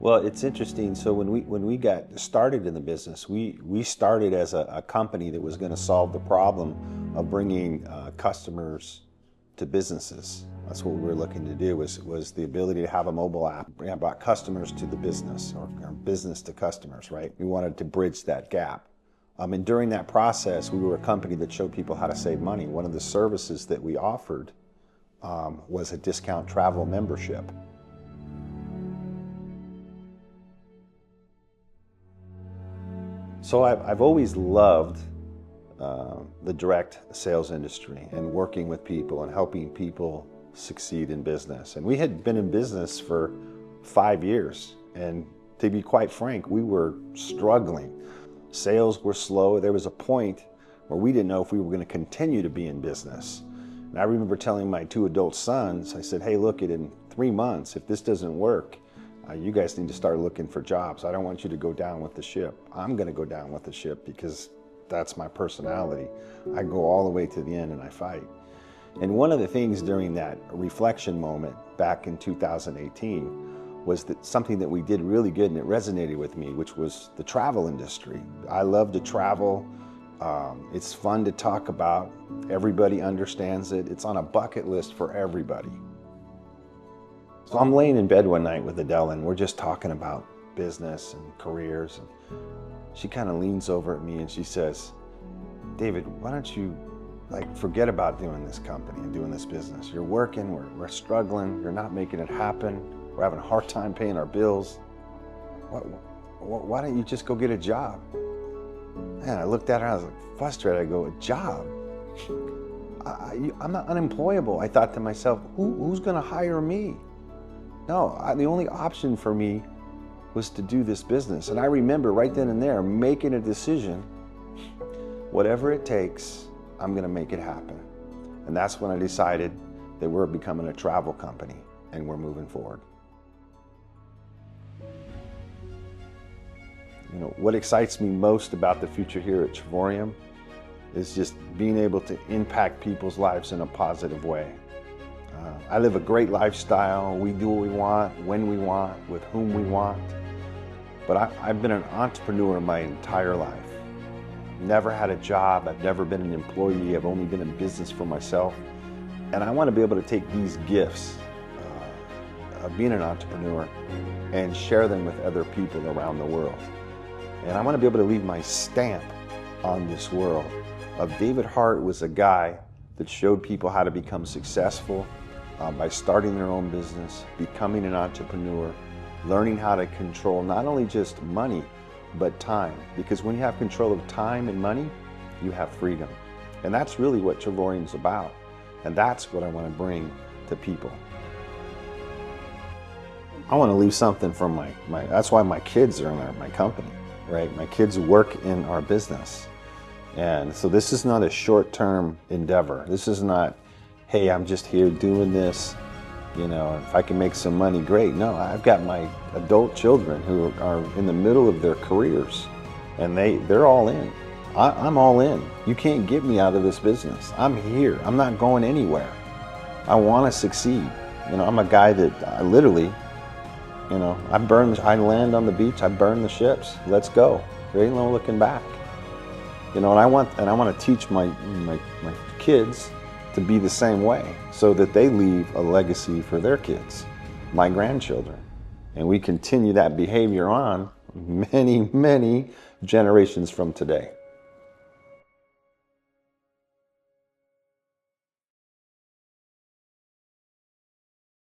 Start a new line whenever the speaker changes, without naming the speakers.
Well, it's interesting. So when we got started in the business, we started as a company that was going to solve the problem of bringing customers to businesses. That's what we were looking to do was the ability to have a mobile app that brought customers to the business or business to customers, right? We wanted to bridge that gap. And during that process, we were a company that showed people how to save money. One of the services that we offered was a discount travel membership. So I've always loved the direct sales industry and working with people and helping people succeed in business. And we had been in business for 5 years. And to be quite frank, we were struggling. Sales were slow. There was a point where we didn't know if we were going to continue to be in business. And I remember telling my 2 adult sons, I said, hey, look, in 3 months, if this doesn't work, you guys need to start looking for jobs. I don't want you to go down with the ship. I'm going to go down with the ship because that's my personality. I go all the way to the end and I fight. And one of the things during that reflection moment back in 2018 was that something that we did really good and it resonated with me, which was the travel industry. I love to travel. It's fun to talk about. Everybody understands it. It's on a bucket list for everybody. So I'm laying in bed one night with Adele and we're just talking about business and careers. And she kind of leans over at me and she says, David, why don't you forget about doing this company and doing this business? You're working, we're struggling, you're not making it happen. We're having a hard time paying our bills. Why don't you just go get a job? Man, I looked at her and I was frustrated. I go, a job? I'm not unemployable. I thought to myself, who's gonna hire me? No, the only option for me was to do this business. And I remember right then and there making a decision, whatever it takes, I'm gonna make it happen. And that's when I decided that we're becoming a travel company and we're moving forward. You know, what excites me most about the future here at Travorium is just being able to impact people's lives in a positive way. I live a great lifestyle. We do what we want, when we want, with whom we want. But I've been an entrepreneur my entire life. Never had a job. I've never been an employee. I've only been in business for myself. And I want to be able to take these gifts of being an entrepreneur and share them with other people around the world. And I want to be able to leave my stamp on this world. David Hart was a guy that showed people how to become successful by starting their own business, becoming an entrepreneur, learning how to control not only just money, but time. Because when you have control of time and money, you have freedom. And that's really what Travorium's about. And that's what I want to bring to people. I want to leave something from that's why my kids are in my company, right? My kids work in our business. And so this is not a short-term endeavor. This is not, hey, I'm just here doing this, you know, if I can make some money, great. No, I've got my adult children who are in the middle of their careers and they're all in. I'm all in. You can't get me out of this business. I'm here. I'm not going anywhere. I want to succeed. You know, I'm a guy that I literally, you know, I land on the beach, I burn the ships. Let's go. There ain't no looking back. You know, and I want to teach my kids to be the same way so that they leave a legacy for their kids, my grandchildren. And we continue that behavior on many, many generations from today.